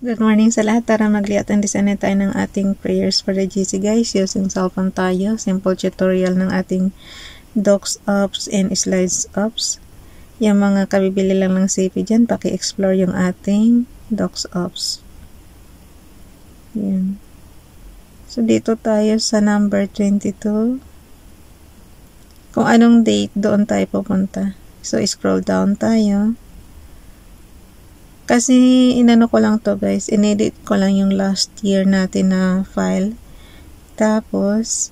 Good morning sa lahat. Tara mag-liat and design tayo ng ating prayers for the GC guys. Using cellphone tayo. Simple tutorial ng ating docs apps and slides apps. Yung mga kabibili lang ng CP dyan, paki-explore yung ating docs apps. Yan. So dito tayo sa number 22. Kung anong date, doon tayo pupunta. So scroll down tayo. Kasi inano ko lang to guys, inedit ko lang yung last year natin na file. Tapos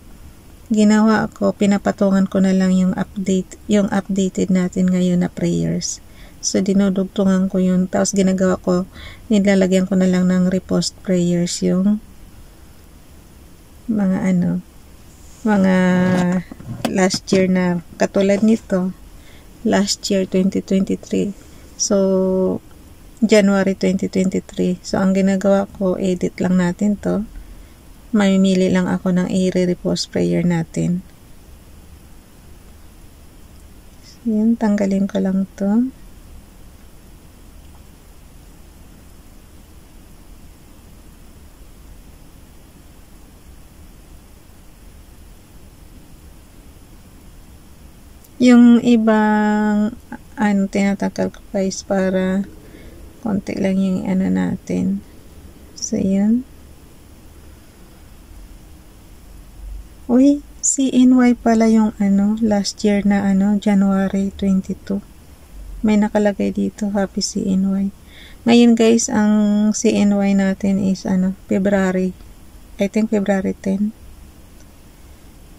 ginawa ko, pinapatungan ko na lang yung updated natin ngayon na prayers. So dinudugtungan ko yun. Tapos ginagawa ko, nilalagyan ko na lang ng repost prayers yung mga mga last year na katulad nito. Last year 2023. So January 2023. So, ang ginagawa ko, edit lang natin to. Mamimili lang ako ng i-repost prayer natin. So, yun, tanggalin ko lang to. Yung ibang tinatanggal ko guys para konti lang yung natin. So, yun. Uy, CNY pala yung last year na January 22. May nakalagay dito, happy CNY. Ngayon guys, ang CNY natin is February. I think February 10.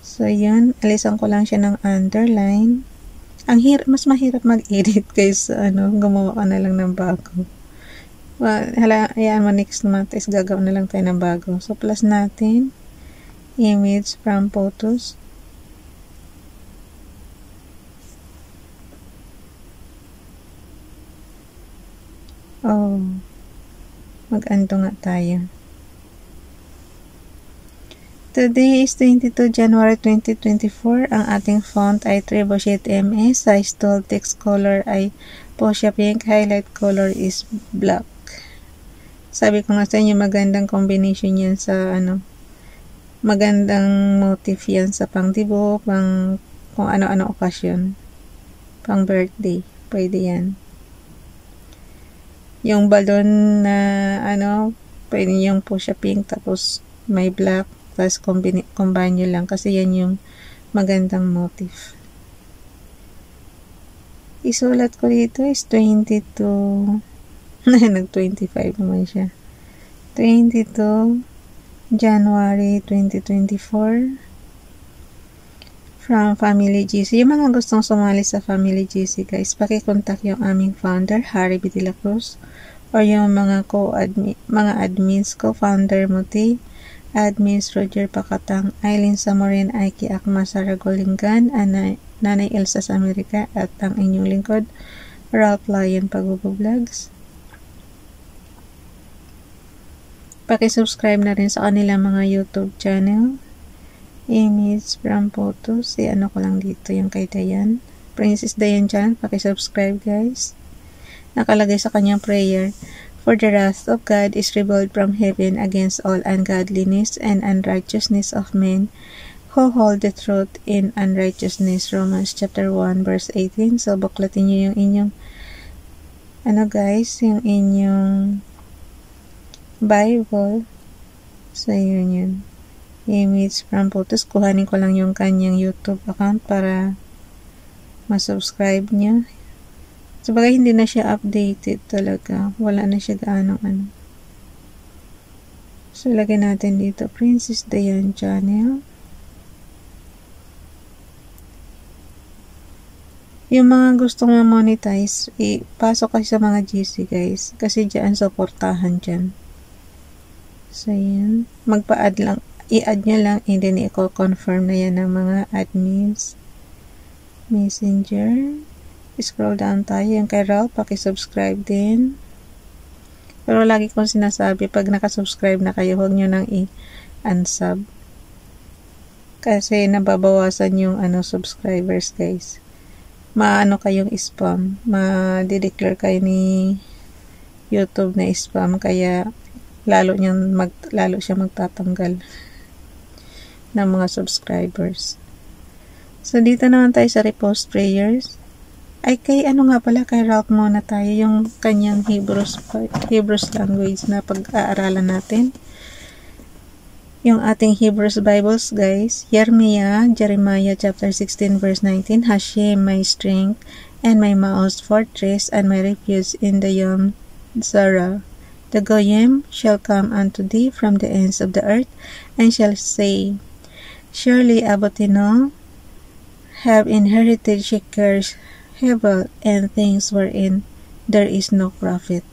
So, yun. Alisan ko lang siya ng underline. Mas mahirap mag-edit guys, gumawa ka na lang ng bago. Well, ayan mo, next month is gagawin na lang tayo ng bago. So, plus natin, image from photos. Oh, mag-undo nga tayo. Today is 22 January 2024. Ang ating font ay Trebuchet MS. Size 12. Text color ay Fuchsia Pink. Highlight color is black. Sabi ko nga sa inyo, magandang combination yan sa magandang motif yan sa pang-dibo, kung ano-ano okasyon. Pang birthday. Pwede yan. Yung balon na pwede yung Fuchsia Pink tapos may black. Tapos combine nyo lang kasi yan yung magandang motif. Isulat ko dito is 22. Nag-25 naman siya. 22 January 2024 from Family GC. Yung mga gustong sumali sa Family GC guys, pakikontak yung aming founder, Harry B. De La Cruz, or yung mga admins ko, founder Muti, admins Roger Pakatang, Eileen Samorin, Aiki Akma, Sara Golingan, Nanay Elsa sa Amerika, at ang inyong lingkod, Ralph Lion Pag-Vlogs. Paki-subscribe na rin sa kanilang mga YouTube channel. Image from photos. Ko lang dito yung kay Dayan. Princess Dayan channel. Paki-subscribe guys. Nakalagay sa kanyang prayer. For the wrath of God is revealed from heaven against all ungodliness and unrighteousness of men who hold the truth in unrighteousness. Romans chapter 1 verse 18. So, buklatin nyo yung inyong guys, yung inyong Bible. So, yun. Image from photos. Kuhanin ko lang yung kanyang YouTube account para masubscribe nyo. So, bagay hindi na siya updated talaga. Wala na siya gaano So, lagay natin dito, Princess Dayan channel. Yung mga gustong ma-monetize, ipasok kayo sa mga GC guys. Kasi dyan, supportahan dyan. So, yun. Magpa-add lang. I-add nyo lang, and then i-confirm na yan ng mga admins. Messenger. Scroll down tayo. Yung kay Ralph, paki-subscribe din. Pero lagi kong sinasabi, pag nakasubscribe na kayo, huwag nyo nang i-unsub. Kasi nababawasan yung subscribers guys. Kayong spam. Ma-declare kayo YouTube na spam, kaya lalo siya magtatanggal ng mga subscribers. So, dito naman tayo sa repost prayers. Ay, kay Ralph muna tayo, yung kanyang Hebrews language na pag-aaralan natin. Yung ating Hebrews Bibles, guys. Jeremiah chapter 16 verse 19. Hashem, my strength, and my most fortress, and my refuge in the Yom Zara. The Goyim shall come unto thee from the ends of the earth, and shall say, Surely Abotino have inherited Sheker's Hebel and things wherein there is no profit.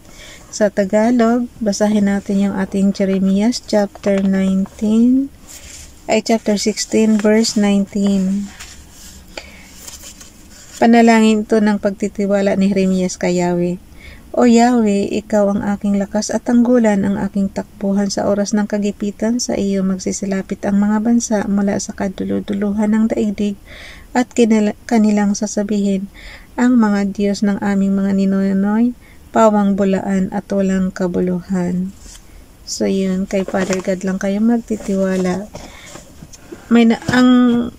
Sa Tagalog, basahin natin yung ating Jeremiah chapter 16 verse 19. Panalangin ito ng pagtitiwala ni Jeremias kay Yahweh. O Yahweh, ikaw ang aking lakas at tanggulan, ang aking takbuhan sa oras ng kagipitan. Sa iyo magsisilapit ang mga bansa mula sa kaduluduluhan ng daigdig, at kanilang sasabihin, ang mga Diyos ng aming mga ninunoy, pawang bulaan at walang kabuluhan. So yun, kay Father God lang kayo magtitiwala. Ang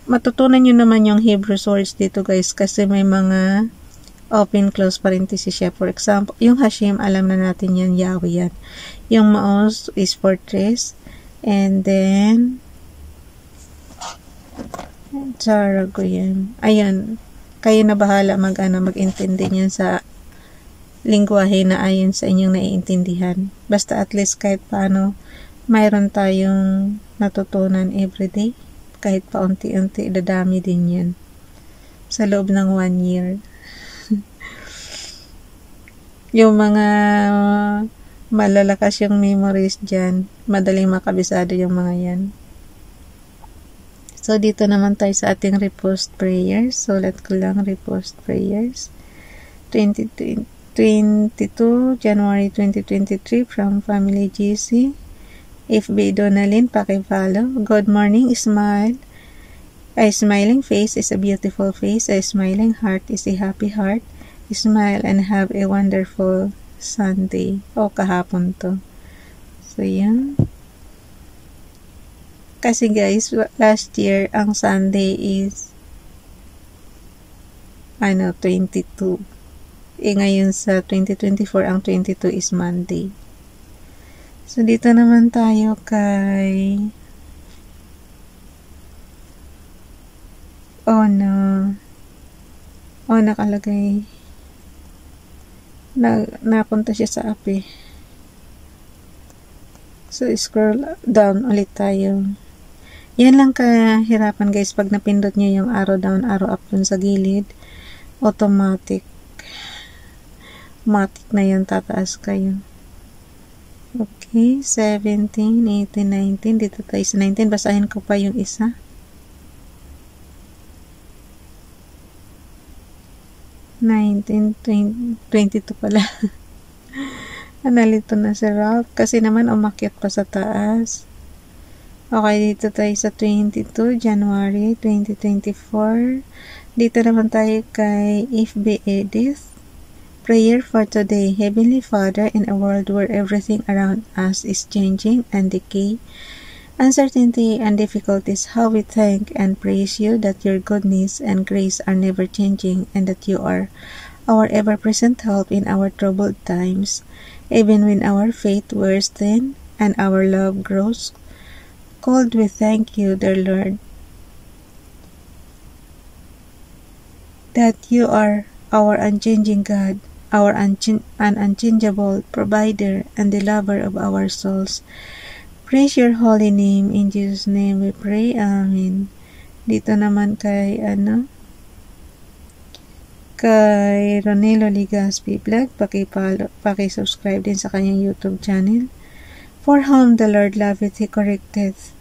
matutunan nyo naman yung Hebrew words dito, guys, kasi may mga open close parenthesis siya. For example, yung Hashem, alam na natin yan, Yahweh yan. Yung Maos is fortress, and then Zara Goyim. Ayan, kayo na bahala mag-intindi niyan sa lingwahe na ayon sa inyong naiintindihan. Basta at least kahit paano mayroon tayong natutunan everyday, kahit paunti-unti, dadami din yan sa loob ng 1 year. Yung mga malalakas yung memories dyan, madaling makabisado yung mga yan. So, dito naman tayo sa ating repost prayers. So, let ko lang repost prayers. 22 January 2023 from Family GC. FB Donalyn, paki-follow. Good morning, smile. A smiling face is a beautiful face. A smiling heart is a happy heart. Smile and have a wonderful Sunday. O, kahapon to. So, yan. Kasi guys, last year, ang Sunday is 22. Ngayon sa 2024, ang 22 is Monday. So, dito naman tayo kay nakalagay napunta siya sa api. So, scroll down ulit tayo. Yan lang kahirapan, guys, pag napindot nyo yung arrow down, arrow up dun sa gilid, automatic na yun, tataas kayo. Okay, 17, 18, 19, dito tayo sa 19, basahin ko pa yung isa. 19, 20, 22 pala. Nalito na si Ralph kasi naman umakyat pa sa taas. Okay, dito tayo sa 22 January 2024. Dito naman tayo kay FB Edith. Prayer for today. Heavenly Father, in a world where everything around us is changing and decay, uncertainty and difficulties, how we thank and praise you that your goodness and grace are never changing, and that you are our ever-present help in our troubled times, even when our faith wears thin and our love grows cold. We thank you, dear Lord, that you are our unchanging God, our unchangeable provider, and the lover of our souls. Praise your holy name. In Jesus' name we pray. Amen. Dito naman kay kay Ronelo Ligaspi Vlog, paki-subscribe din sa kanyang YouTube channel. For whom the Lord loveth, He correcteth,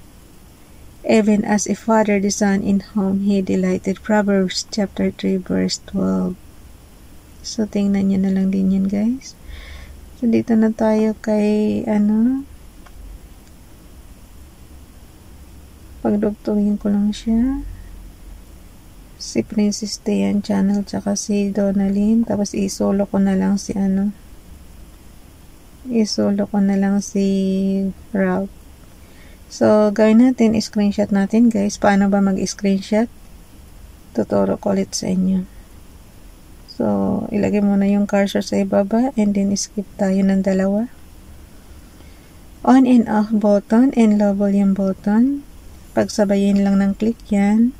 even as a father the son in whom He delighted. Proverbs chapter 3 verse 12. So, tingnan nyo na lang din yan, guys. So, dito na tayo kay pagdugtungin ko lang siya. Si Princess Dayan channel, tsaka si Donalyn. Tapos, isolo ko na lang si isolo ko na lang si Ralph. So, gawin natin, screenshot natin guys. Paano ba mag-screenshot? Tuturo ko ulit sa inyo. So, ilagay muna yung cursor sa ibaba and then skip tayo ng dalawa. On and off button and low volume button. Pagsabayin lang ng click yan.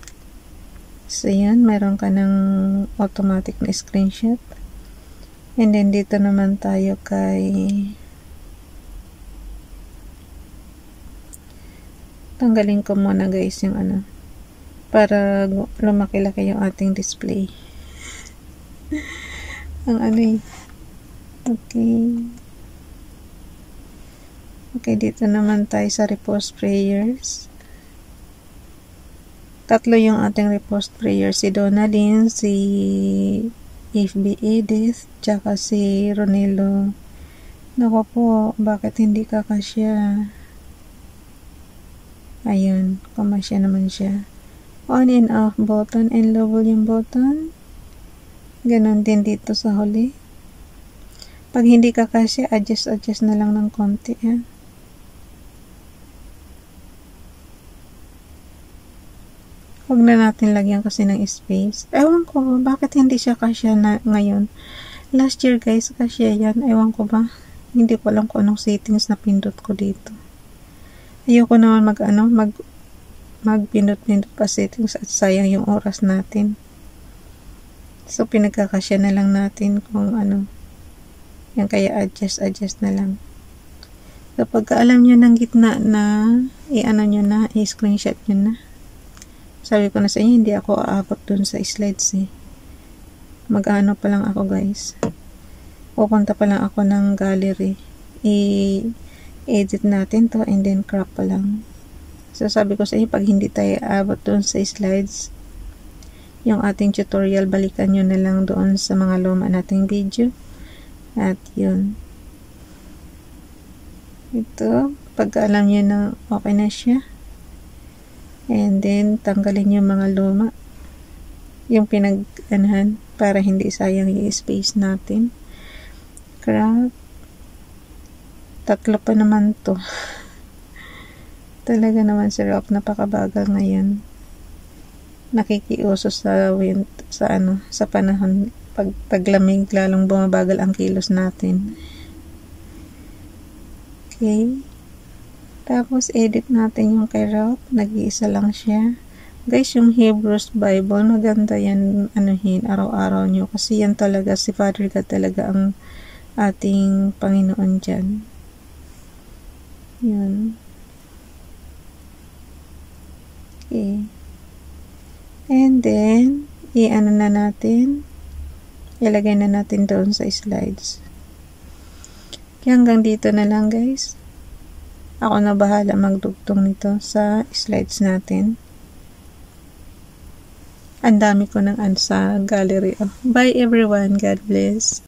So, yan. Mayroon ka ng automatic na screenshot. And then, dito naman tayo kay tanggalin ko muna guys yung ano para lumaki-laki yung ating display. Ang ano eh. Okay, dito naman tayo sa repost prayers. Tatlo yung ating repost prayers. Si Donalyn, si FB Edith, tsaka si Ronelo. Nako po, bakit hindi kakasya? Ayun, kumasya naman siya. On and off button and low volume button. Ganon din dito sa huli. Pag hindi kakasya, adjust na lang ng konti. Huwag na natin lagyan kasi ng space. Ewan ko, bakit hindi siya kasya na ngayon? Last year guys, kasya yan. Ewan ko ba? Hindi ko alam kung anong settings na pindot ko dito. Ayoko naman magpindot-pindot pa settings at sayang yung oras natin. So, pinagkakasya na lang natin kung ano. Yan, kaya adjust na lang. So, pagka alam nyo ng gitna na, i-screenshot nyo na. Sabi ko na sa inyo, hindi ako aabot dun sa slides eh. Mag-ano pa lang ako guys. Pupunta pa lang ako ng gallery. I-edit natin to and then crop pa lang. So, sabi ko sa inyo, pag hindi tayo aabot dun sa slides, yung ating tutorial, balikan nyo na lang doon sa mga luma nating video. At yun. Ito, pag alam nyo na okay na siya. And then, tanggalin yung mga luma. Yung pinag-anahan para hindi sayang yung space natin. Crop. Tatlo pa naman to. Talaga naman si Ralph, napakabagal ngayon. Nakikiuso sa panahon. Pag taglamig, lalong bumabagal ang kilos natin. Okay. Tapos, edit natin yung kay Ralph. Nag-iisa lang siya. Guys, yung Hebrews Bible, maganda yan, araw-araw nyo. Kasi yan talaga, si Father God talaga ang ating Panginoon dyan. Yun. Okay. And then, ilagay na natin doon sa slides. Kaya hanggang dito na lang guys. Ako na bahala magdugtong nito sa slides natin. Ang dami ko ng sa gallery. Bye everyone. God bless.